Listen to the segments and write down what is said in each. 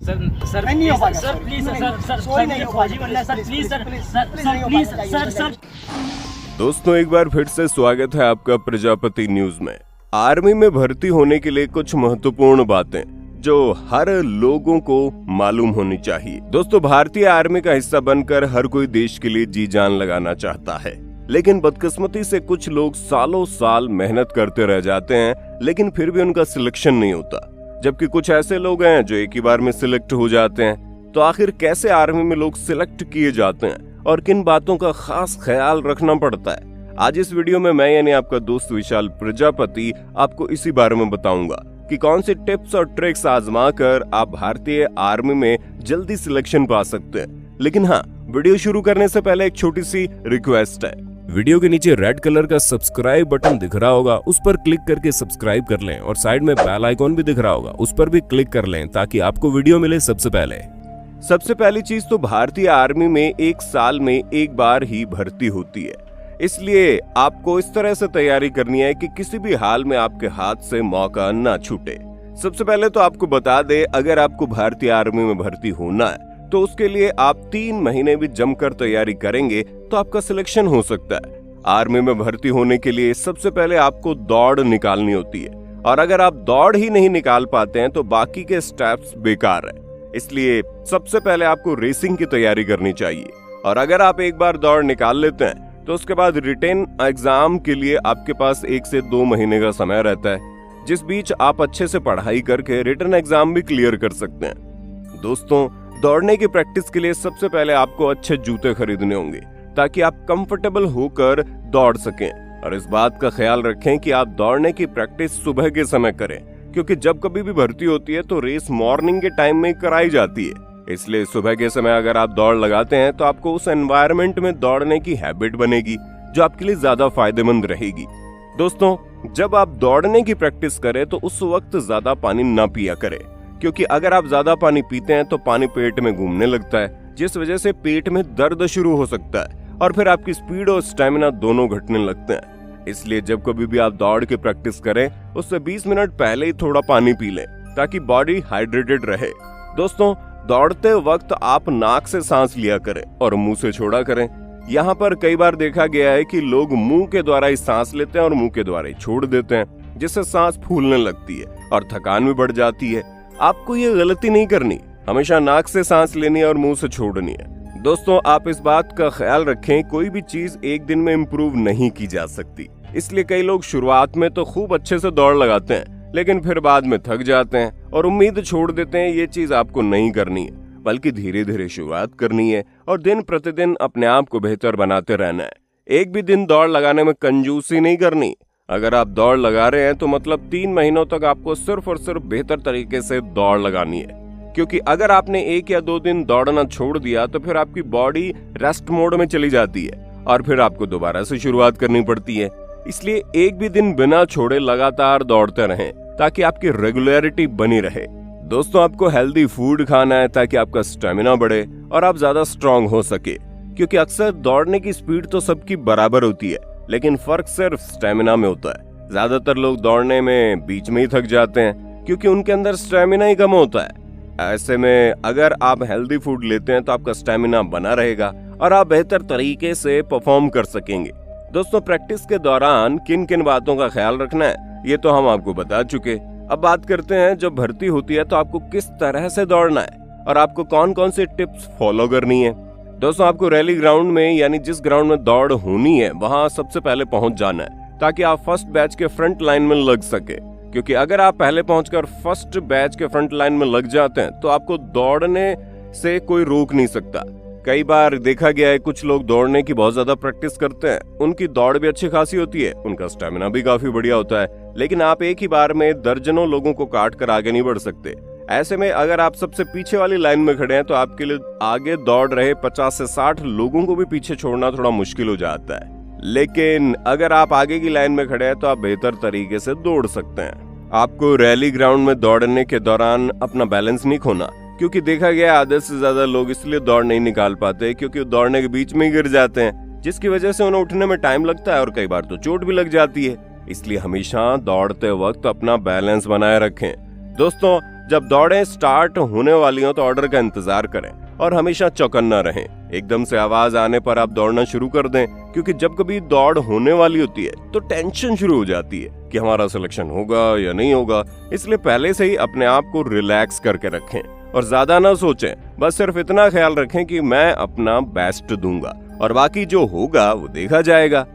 Sir नहीं हो पाएगा सर प्लीज सर सर दोस्तों एक बार फिर से स्वागत है आपका प्रजापति न्यूज में। आर्मी में भर्ती होने के लिए कुछ महत्वपूर्ण बातें जो हर लोगों को मालूम होनी चाहिए। दोस्तों भारतीय आर्मी का हिस्सा बनकर हर कोई देश के लिए जी जान लगाना चाहता है, लेकिन बदकिस्मती से कुछ लोग सालों साल मेहनत करते रह जाते हैं, लेकिन फिर भी उनका सिलेक्शन नहीं होता। जबकि कुछ ऐसे लोग हैं जो एक ही बार में सिलेक्ट हो जाते हैं। तो आखिर कैसे आर्मी में लोग सिलेक्ट किए जाते हैं और किन बातों का खास ख्याल रखना पड़ता है, आज इस वीडियो में मैं यानी आपका दोस्त विशाल प्रजापति आपको इसी बारे में बताऊंगा कि कौन से टिप्स और ट्रिक्स आजमा कर आप भारतीय आर्मी में जल्दी सिलेक्शन पा सकते हैं। लेकिन हाँ, वीडियो शुरू करने से पहले एक छोटी सी रिक्वेस्ट है। वीडियो के नीचे रेड कलर का सब्सक्राइब बटन दिख रहा होगा, उस पर क्लिक करके सब्सक्राइब कर लें और साइड में बेल आइकॉन भी दिख रहा होगा, उस पर भी क्लिक कर लें ताकि आपको वीडियो मिले सबसे पहले। सबसे पहली चीज तो भारतीय आर्मी में एक साल में एक बार ही भर्ती होती है, इसलिए आपको इस तरह से तैयारी करनी है कि किसी भी हाल में आपके हाथ से मौका ना छूटे। सबसे पहले तो आपको बता दे, अगर आपको भारतीय आर्मी में भर्ती होना है तो उसके लिए आप 3 महीने भी जमकर तैयारी करेंगे तो आपका सिलेक्शन हो सकता है। आर्मी में भर्ती होने के लिए सबसे पहले आपको दौड़ निकालनी होती है, और अगर आप दौड़ ही नहीं निकाल पाते हैं तो बाकी के स्टेप्स बेकार है। इसलिए सबसे पहले आपको रेसिंग की तैयारी करनी चाहिए, और अगर आप एक बार दौड़ निकाल लेते हैं तो उसके बाद रिटेन एग्जाम के लिए आपके पास 1 से 2 महीने का समय रहता है, जिस बीच आप अच्छे से पढ़ाई करके रिटन एग्जाम भी क्लियर कर सकते हैं। दोस्तों दौड़ने की प्रैक्टिस के लिए सबसे पहले आपको अच्छे जूते खरीदने होंगे ताकि आप कंफर्टेबल होकर दौड़ सकें, और इस बात का ख्याल रखें कि आप दौड़ने की प्रैक्टिस सुबह के समय करें, क्योंकि जब कभी भी भर्ती होती है तो रेस मॉर्निंग के टाइम में कराई जाती है। इसलिए सुबह के समय अगर आप दौड़ लगाते हैं तो आपको उस एनवायरनमेंट में दौड़ने की हैबिट बनेगी जो आपके लिए ज्यादा फायदेमंद रहेगी। दोस्तों जब आप दौड़ने की प्रैक्टिस करें तो उस वक्त ज्यादा पानी ना पिया करें, क्योंकि अगर आप ज्यादा पानी पीते हैं तो पानी पेट में घूमने लगता है, जिस वजह से पेट में दर्द शुरू हो सकता है और फिर आपकी स्पीड और स्टेमिना दोनों घटने लगते हैं। इसलिए जब कभी भी आप दौड़ की प्रैक्टिस करें उससे 20 मिनट पहले ही थोड़ा पानी पी लें ताकि बॉडी हाइड्रेटेड रहे। दोस्तों दौड़ते वक्त आप नाक से सांस लिया करें और मुंह से छोड़ा करें। यहाँ पर कई बार देखा गया है कि लोग मुंह के द्वारा ही सांस लेते हैं और मुंह के द्वारा ही छोड़ देते हैं, जिससे सांस फूलने लगती है और थकान भी बढ़ जाती है। आपको ये गलती नहीं करनी, हमेशा नाक से सांस लेनी है और मुंह से छोड़नी है। दोस्तों आप इस बात का ख्याल रखें, कोई भी चीज एक दिन में इम्प्रूव नहीं की जा सकती, इसलिए कई लोग शुरुआत में तो खूब अच्छे से दौड़ लगाते हैं, लेकिन फिर बाद में थक जाते हैं और उम्मीद छोड़ देते हैं। ये चीज आपको नहीं करनी है, बल्कि धीरे धीरे शुरुआत करनी है और दिन प्रतिदिन अपने आप को बेहतर बनाते रहना है। एक भी दिन दौड़ लगाने में कंजूसी नहीं करनी। अगर आप दौड़ लगा रहे हैं तो मतलब 3 महीनों तक आपको सिर्फ और सिर्फ बेहतर तरीके से दौड़ लगानी है, क्योंकि अगर आपने 1 या 2 दिन दौड़ना छोड़ दिया तो फिर आपकी बॉडी रेस्ट मोड में चली जाती है और फिर आपको दोबारा से शुरुआत करनी पड़ती है। इसलिए एक भी दिन बिना छोड़े लगातार दौड़ते रहें ताकि आपकी रेगुलरिटी बनी रहे। दोस्तों आपको हेल्दी फूड खाना है ताकि आपका स्टेमिना बढ़े और आप ज्यादा स्ट्रांग हो सके, क्योंकि अक्सर दौड़ने की स्पीड तो सबकी बराबर होती है, लेकिन फर्क सिर्फ स्टेमिना में होता है। ज्यादातर लोग दौड़ने में बीच में ही थक जाते हैं क्योंकि उनके अंदर स्टेमिना ही कम होता है। ऐसे में अगर आप हेल्दी फूड लेते हैं तो आपका स्टेमिना बना रहेगा और आप बेहतर तरीके से परफॉर्म कर सकेंगे। दोस्तों प्रैक्टिस के दौरान किन किन बातों का ख्याल रखना है ये तो हम आपको बता चुके। अब बात करते हैं जब भर्ती होती है तो आपको किस तरह से दौड़ना है और आपको कौन कौन से टिप्स फॉलो करनी है। दोस्तों आपको रैली ग्राउंड में यानी जिस ग्राउंड में दौड़ होनी है वहां सबसे पहले पहुंच जाना है ताकि आप फर्स्ट बैच के फ्रंट लाइन में लग सके, क्योंकि अगर आप पहले पहुंचकर फर्स्ट बैच के फ्रंट लाइन में लग जाते हैं तो आपको दौड़ने से कोई रोक नहीं सकता। कई बार देखा गया है कुछ लोग दौड़ने की बहुत ज्यादा प्रैक्टिस करते हैं, उनकी दौड़ भी अच्छी खासी होती है, उनका स्टेमिना भी काफी बढ़िया होता है, लेकिन आप एक ही बार में दर्जनों लोगों को काट कर आगे नहीं बढ़ सकते। ऐसे में अगर आप सबसे पीछे वाली लाइन में खड़े हैं तो आपके लिए आगे दौड़ रहे 50 से 60 लोगों को भी पीछे छोड़ना थोड़ा मुश्किल हो जाता है, लेकिन अगर आप आगे की लाइन में खड़े हैं तो आप बेहतर तरीके से दौड़ सकते हैं। आपको रैली ग्राउंड में दौड़ने के दौरान अपना बैलेंस नहीं खोना, क्योंकि देखा गया आधे से ज्यादा लोग इसलिए दौड़ नहीं निकाल पाते क्योंकि दौड़ने के बीच में ही गिर जाते हैं, जिसकी वजह से उन्हें उठने में टाइम लगता है और कई बार तो चोट भी लग जाती है। इसलिए हमेशा दौड़ते वक्त अपना बैलेंस बनाए रखें। दोस्तों जब दौड़ें स्टार्ट होने वाली हो तो ऑर्डर का इंतजार करें और हमेशा चौकन्ना रहें। एकदम से आवाज आने पर आप दौड़ना शुरू कर दें, क्योंकि जब कभी दौड़ होने वाली होती है तो टेंशन शुरू हो जाती है कि हमारा सिलेक्शन होगा या नहीं होगा। इसलिए पहले से ही अपने आप को रिलैक्स करके रखें और ज्यादा ना सोचें। बस सिर्फ इतना ख्याल रखें कि मैं अपना बेस्ट दूंगा और बाकी जो होगा वो देखा जाएगा।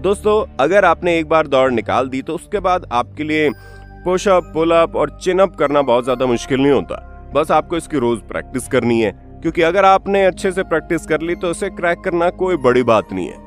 दोस्तों, अगर आपने एक बार दौड़ निकाल दी तो उसके बाद आपके लिए पुशअप, पुलअप और चिनअप करना बहुत ज्यादा मुश्किल नहीं होता। बस आपको इसकी रोज प्रैक्टिस करनी है, क्योंकि अगर आपने अच्छे से प्रैक्टिस कर ली तो इसे क्रैक करना कोई बड़ी बात नहीं है।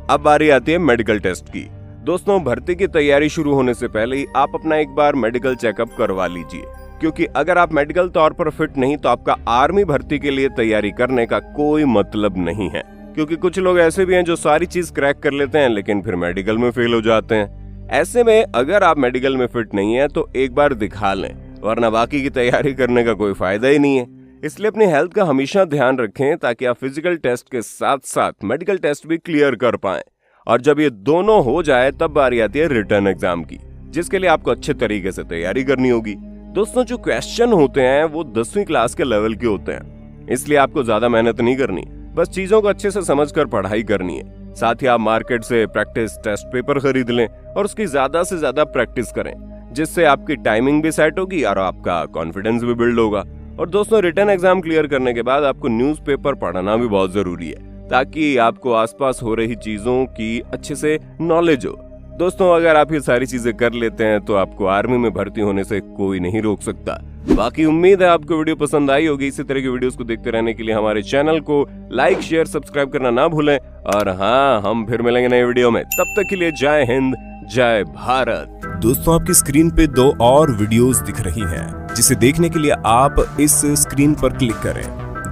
अब बारी आती है मेडिकल टेस्ट की। दोस्तों, भर्ती की तैयारी शुरू होने से पहले ही आप अपना एक बार मेडिकल चेकअप करवा लीजिए, क्योंकि अगर आप मेडिकल तौर पर फिट नहीं तो आपका आर्मी भर्ती के लिए तैयारी करने का कोई मतलब नहीं है। क्योंकि कुछ लोग ऐसे भी हैं जो सारी चीज क्रैक कर लेते हैं लेकिन फिर मेडिकल में फेल हो जाते हैं। ऐसे में अगर आप मेडिकल में फिट नहीं है तो एक बार दिखा लें, वरना बाकी की तैयारी करने का कोई फायदा ही नहीं है। इसलिए अपनी हेल्थ का हमेशा ध्यान रखें ताकि आप फिजिकल टेस्ट के साथ साथ मेडिकल टेस्ट भी क्लियर कर पाएं। और जब ये दोनों हो जाए तब बारी आती है रिटर्न एग्जाम की, जिसके लिए आपको अच्छे तरीके से तैयारी करनी होगी। दोस्तों, जो क्वेश्चन होते हैं वो 10वीं क्लास के लेवल के होते हैं, इसलिए आपको ज्यादा मेहनत नहीं करनी, बस चीजों को अच्छे से समझकर पढ़ाई करनी है। साथ ही आप मार्केट से प्रैक्टिस टेस्ट पेपर खरीद लें और उसकी ज्यादा से ज्यादा प्रैक्टिस करें, जिससे आपकी टाइमिंग भी सेट होगी और आपका कॉन्फिडेंस भी बिल्ड होगा। और दोस्तों, रिटर्न एग्जाम क्लियर करने के बाद आपको न्यूज़पेपर पढ़ना भी बहुत जरूरी है, ताकि आपको आसपास हो रही चीजों की अच्छे से नॉलेज हो। दोस्तों, अगर आप ये सारी चीजें कर लेते हैं तो आपको आर्मी में भर्ती होने से कोई नहीं रोक सकता। बाकी उम्मीद है आपको वीडियो पसंद आई होगी। इसी तरह की वीडियोस को देखते रहने के लिए हमारे चैनल को लाइक, शेयर, सब्सक्राइब करना ना भूलें। और हाँ, हम फिर मिलेंगे नए वीडियो में। तब तक के लिए जय हिंद, जय भारत। दोस्तों, आपकी स्क्रीन पे 2 और वीडियोस दिख रही हैं, जिसे देखने के लिए आप इस स्क्रीन पर क्लिक करें।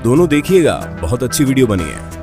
दोनों देखिएगा, बहुत अच्छी वीडियो बनी है।